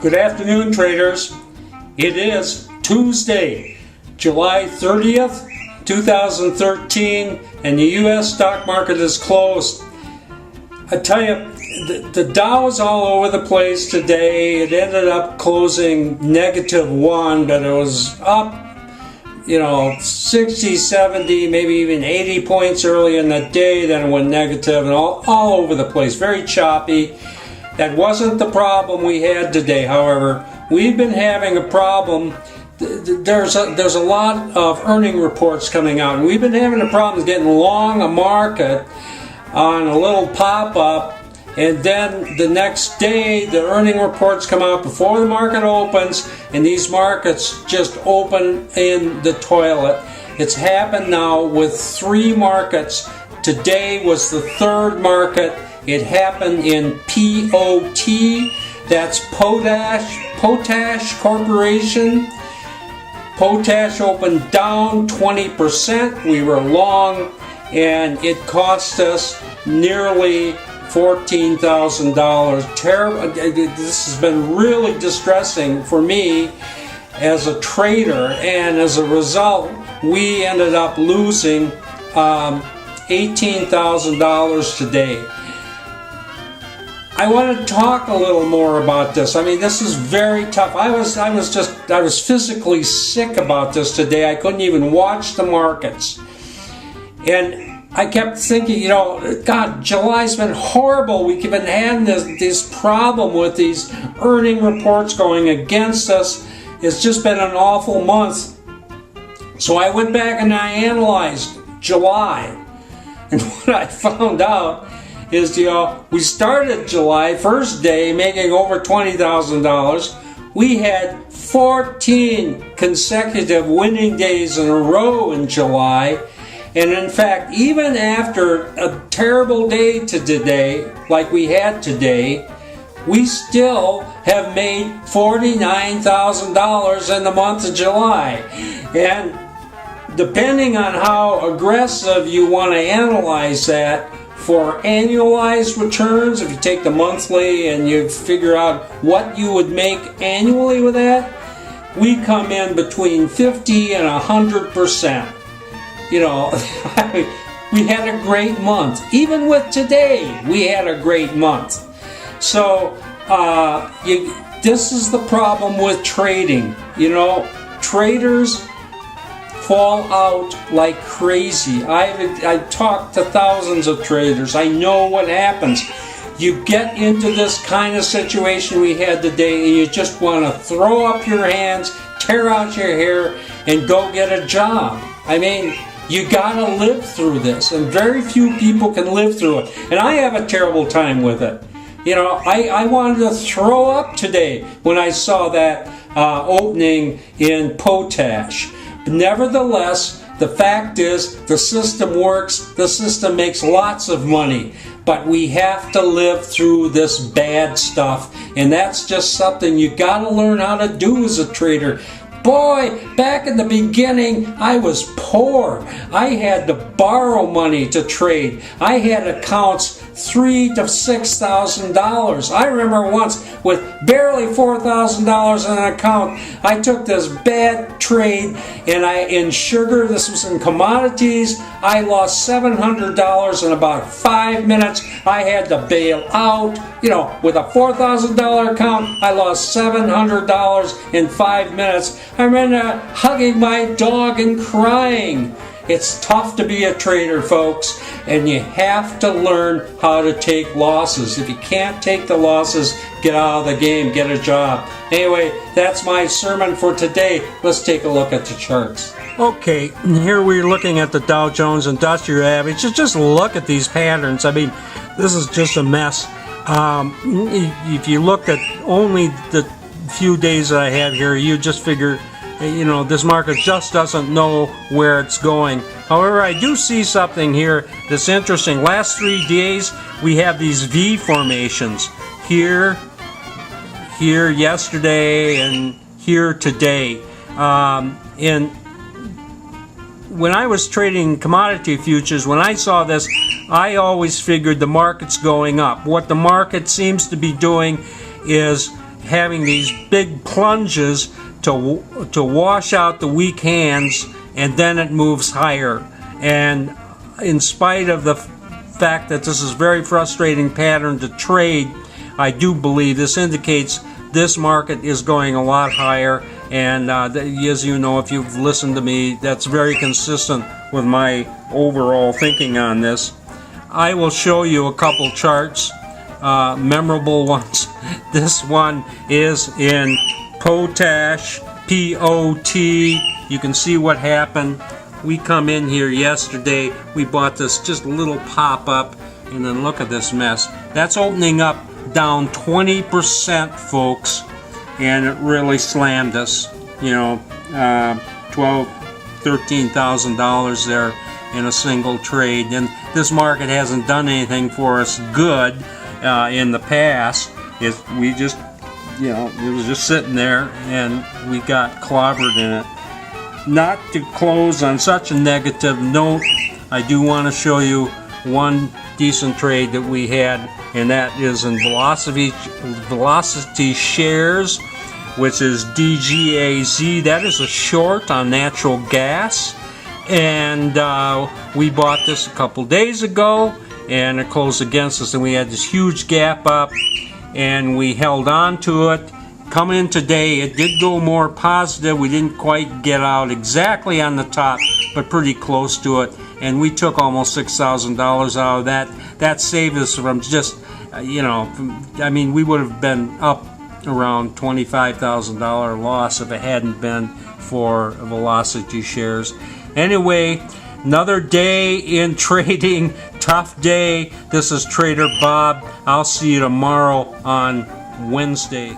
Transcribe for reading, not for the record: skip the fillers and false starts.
Good afternoon, traders. It is Tuesday, July 30th, 2013, and the U.S. stock market is closed. I tell you, the Dow is all over the place today. It ended up closing -1, but it was up, 60, 70, maybe even 80 points early in the day. Then it went negative and all over the place. Very choppy. That wasn't the problem we had today, however. We've been having a problem. There's a lot of earning reports coming out, and we've been having a problem getting long a market on a little pop-up, and then the next day the earning reports come out before the market opens, and these markets just open in the toilet. It's happened now with 3 markets. Today was the 3rd market. It happened in POT, that's Potash Corporation. Potash opened down 20%. We were long, and it cost us nearly $14,000. Terrible. This has been really distressing for me as a trader, and as a result, we ended up losing $18,000 today. I want to talk a little more about this. I mean, this is very tough. I was physically sick about this today. I couldn't even watch the markets. And I kept thinking, God, July's been horrible. We've been having this problem with these earning reports going against us. It's just been an awful month. So I went back and I analyzed July. And what I found out is, we started July, first day, making over $20,000. We had 14 consecutive winning days in a row in July. And in fact, even after a terrible day to today, like we had today, we still have made $49,000 in the month of July. And depending on how aggressive you want to analyze that, for annualized returns, if you take the monthly and you figure out what you would make annually with that, we come in between 50 and 100%. We had a great month. Even with today, we had a great month. So, this is the problem with trading. Traders fall out like crazy. I've talked to thousands of traders. I know what happens. You get into this kind of situation we had today, and you just want to throw up your hands, tear out your hair, and go get a job. I mean, you gotta live through this, and very few people can live through it. And I have a terrible time with it. I wanted to throw up today when I saw that opening in Potash. Nevertheless, the fact is, the system works, the system makes lots of money, but we have to live through this bad stuff, and that's just something you gotta learn how to do as a trader. Boy, back in the beginning, I was poor. I had to borrow money to trade. I had accounts $3,000 to $6,000. I remember once with barely $4,000 in an account, I took this bad trade, and in sugar, this was in commodities, I lost $700 in about 5 minutes. I had to bail out. With a $4,000 account, I lost $700 in 5 minutes. I remember hugging my dog and crying. It's tough to be a trader, folks, and you have to learn how to take losses. If you can't take the losses, get out of the game, get a job. Anyway, that's my sermon for today. Let's take a look at the charts. Okay, here we're looking at the Dow Jones Industrial Average. Just look at these patterns. I mean, this is just a mess. If you look at only the few days that I have here, you just figure, this market just doesn't know where it's going. However, I do see something here that's interesting. Last 3 days, we have these V formations. Here yesterday, and here today. And when I was trading commodity futures, when I saw this, I always figured the market's going up. What the market seems to be doing is having these big plunges to wash out the weak hands, and then it moves higher. And in spite of the fact that this is a very frustrating pattern to trade, I do believe this indicates this market is going a lot higher. And as you know, if you've listened to me, that's very consistent with my overall thinking on this. I will show you a couple charts, memorable ones. This one is in Potash, P-O-T. You can see what happened. We come in here yesterday, we bought this just a little pop-up, and then look at this mess. That's opening up down 20%, folks, and it really slammed us. You know, $13,000 there in a single trade. And this market hasn't done anything for us good in the past. We just, you know, it was just sitting there, and we got clobbered in it. Not to close on such a negative note, I do want to show you one decent trade that we had, and that is in Velocity Shares, which is DGAZ. That is a short on natural gas, and we bought this a couple days ago, and it closed against us, and we had this huge gap up, and we held on to it. Coming in today, it did go more positive. We didn't quite get out exactly on the top, but pretty close to it. And we took almost $6,000 out of that. That saved us from just, you know, I mean, we would have been up around $25,000 loss if it hadn't been for Velocity Shares. Anyway, another day in trading, tough day. This is Trader Bob. I'll see you tomorrow on Wednesday.